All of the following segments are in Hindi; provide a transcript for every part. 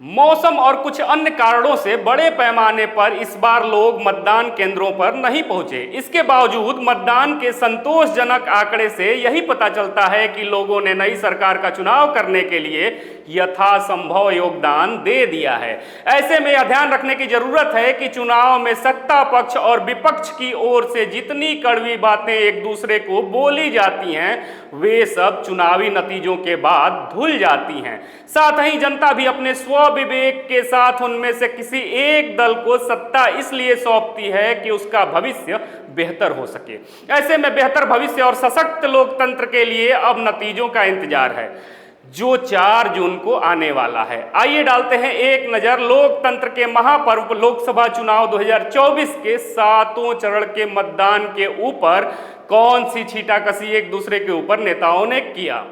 मौसम और कुछ अन्य कारणों से बड़े पैमाने पर इस बार लोग मतदान केंद्रों पर नहीं पहुंचे। इसके बावजूद मतदान के संतोषजनक आंकड़े से यही पता चलता है कि लोगों ने नई सरकार का चुनाव करने के लिए यथासंभव योगदान दे दिया है। ऐसे में यह ध्यान रखने की जरूरत है कि चुनाव में सत्ता पक्ष और विपक्ष की ओर से जितनी कड़वी बातें एक दूसरे को बोली जाती हैं, वे सब चुनावी नतीजों के बाद धुल जाती हैं। साथ ही जनता भी अपने विवेक के साथ उनमें से किसी एक दल को सत्ता इसलिए सौंपती है कि उसका भविष्य बेहतर हो सके। ऐसे में बेहतर भविष्य और सशक्त लोकतंत्र के लिए अब नतीजों का इंतजार है, जो 4 जून को आने वाला है। आइए डालते हैं एक नजर लोकतंत्र के महापर्व लोकसभा चुनाव 2024 के 7वें चरण के मतदान के ऊपर कौन सी छींटाकशी एक दूसरे के ऊपर नेताओं ने किया।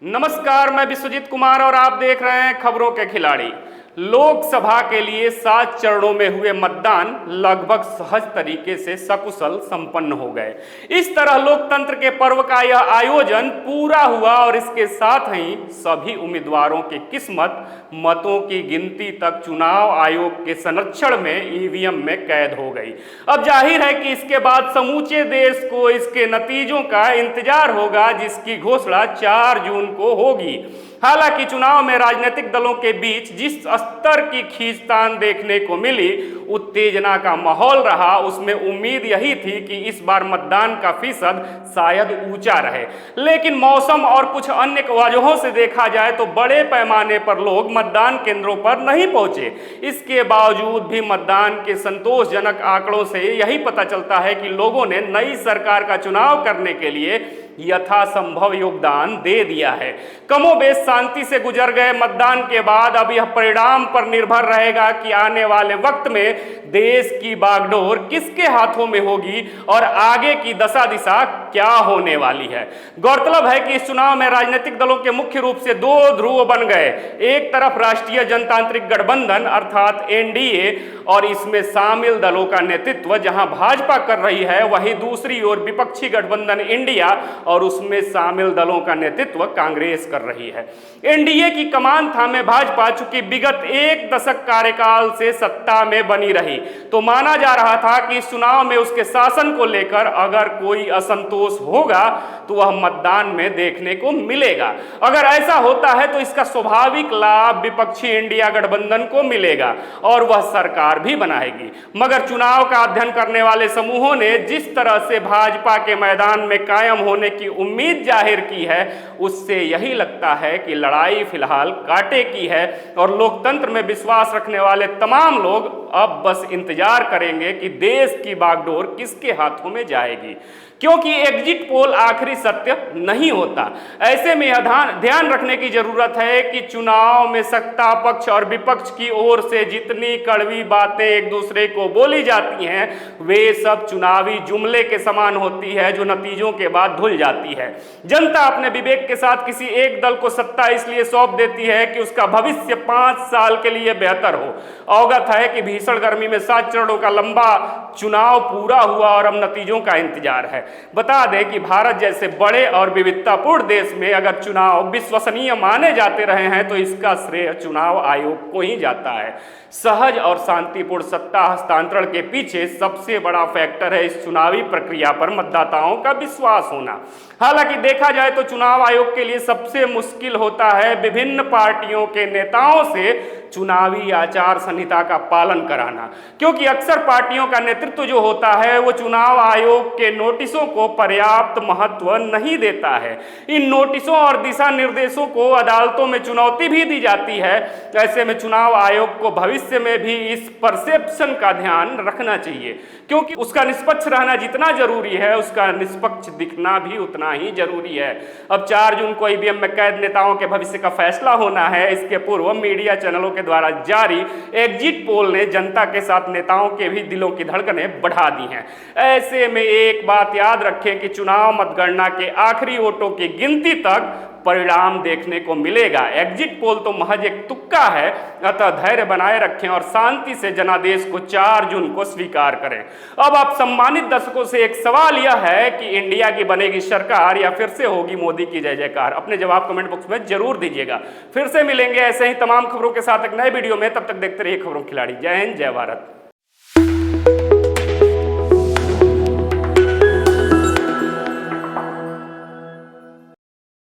नमस्कार, मैं विश्वजीत कुमार और आप देख रहे हैं खबरों के खिलाड़ी। लोकसभा के लिए 7 चरणों में हुए मतदान लगभग सहज तरीके से सकुशल संपन्न हो गए। इस तरह लोकतंत्र के पर्व का यह आयोजन पूरा हुआ और इसके साथ ही सभी उम्मीदवारों की किस्मत मतों की गिनती तक चुनाव आयोग के संरक्षण में ईवीएम में कैद हो गई। अब जाहिर है कि इसके बाद समूचे देश को इसके नतीजों का इंतजार होगा, जिसकी घोषणा 4 जून को होगी। हालांकि चुनाव में राजनीतिक दलों के बीच जिस स्तर की खींचतान देखने को मिली, उत्तेजना का माहौल रहा, उसमें उम्मीद यही थी कि इस बार मतदान का फीसद शायद ऊंचा रहे। लेकिन मौसम और कुछ अन्य वजहों से देखा जाए तो बड़े पैमाने पर लोग मतदान केंद्रों पर नहीं पहुंचे। इसके बावजूद भी मतदान के संतोषजनक आंकड़ों से यही पता चलता है कि लोगों ने नई सरकार का चुनाव करने के लिए यथासंभव योगदान दे दिया है। कमोबेश शांति से गुजर गए मतदान के बाद अब यह परिणाम पर निर्भर रहेगा कि आने वाले वक्त में देश की बागडोर किसके हाथों में होगी और आगे की दशा दिशा क्या होने वाली है। गौरतलब है कि इस चुनाव में राजनीतिक दलों के मुख्य रूप से 2 ध्रुव बन गए। एक तरफ राष्ट्रीय जनतांत्रिक गठबंधन अर्थात एनडीए और इसमें शामिल दलों का नेतृत्व जहां भाजपा कर रही है, वहीं दूसरी ओर विपक्षी गठबंधन इंडिया और उसमें शामिल दलों का नेतृत्व कांग्रेस कर रही है। एनडीए की कमान थामे भाजपा चूंकि विगत 1 दशक कार्यकाल से सत्ता में बनी रही, तो माना जा रहा था कि इस चुनाव में उसके शासन को लेकर अगर कोई असंतोष होगा तो वह मतदान में देखने को मिलेगा। अगर ऐसा होता है तो इसका स्वाभाविक लाभ विपक्षी इंडिया गठबंधन को मिलेगा और वह सरकार भी बनाएगी। मगर चुनाव का अध्ययन करने वाले समूहों ने जिस तरह से भाजपा के मैदान में कायम होने की उम्मीद जाहिर की है, उससे यही लगता है कि लड़ाई फिलहाल कांटे की है और लोकतंत्र में विश्वास रखने वाले तमाम लोग अब बस इंतजार करेंगे कि देश की बागडोर किसके हाथों में जाएगी, क्योंकि एग्जिट पोल आखिरी सत्य नहीं होता। ऐसे में यह ध्यान रखने की जरूरत है कि चुनाव में सत्ता पक्ष और विपक्ष की ओर से जितनी कड़वी बातें एक दूसरे को बोली जाती हैं, वे सब चुनावी जुमले के समान होती है, जो नतीजों के बाद धुल जाती है। जनता अपने विवेक के साथ किसी एक दल को सत्ता इसलिए सौंप देती है कि उसका भविष्य 5 साल के लिए बेहतर हो। अवगत है कि भीषण गर्मी में 7 चरणों का लंबा चुनाव पूरा हुआ और अब नतीजों का इंतजार है। बता दें कि भारत जैसे बड़े और विविधतापूर्ण देश में अगर चुनाव विश्वसनीय माने जाते रहे हैं तो इसका श्रेय चुनाव आयोग को ही जाता है। सहज और शांतिपूर्ण सत्ता हस्तांतरण के पीछे सबसे बड़ा फैक्टर है इस चुनावी प्रक्रिया पर मतदाताओं का विश्वास होना। हालांकि देखा जाए तो चुनाव आयोग के लिए सबसे मुश्किल होता है विभिन्न पार्टियों के नेताओं से चुनावी आचार संहिता का पालन कराना, क्योंकि अक्सर पार्टियों का नेतृत्व जो होता है वो चुनाव आयोग के नोटिसों को पर्याप्त महत्व नहीं देता है। इन नोटिसों और दिशा निर्देशों को अदालतों में चुनौती भी दी जाती है। ऐसे में चुनाव आयोग को भविष्य में भी इस परसेप्शन का ध्यान रखना चाहिए, क्योंकि उसका निष्पक्ष रहना जितना जरूरी है, उसका निष्पक्ष दिखना भी उतना ही जरूरी है। अब 4 जून को ईवीएम में कैद नेताओं के भविष्य का फैसला होना है। इसके पूर्व मीडिया चैनलों के द्वारा जारी एग्जिट पोल ने जनता के साथ नेताओं के भी दिलों की धड़कनें बढ़ा दी हैं। ऐसे में एक बात याद रखें कि चुनाव मतगणना के आखिरी वोटों की गिनती तक परिणाम देखने को मिलेगा। एग्जिट पोल तो महज एक तुक्का है, अतः धैर्य बनाए रखें और शांति से जनादेश को 4 जून को स्वीकार करें। अब आप सम्मानित दर्शकों से एक सवाल यह है कि इंडिया की बनेगी सरकार या फिर से होगी मोदी की जय जयकार? अपने जवाब कमेंट बॉक्स में जरूर दीजिएगा। फिर से मिलेंगे ऐसे ही तमाम खबरों के साथ एक नए वीडियो में, तब तक देखते रहिए खबरों खिलाड़ी। जय हिंद, जय भारत।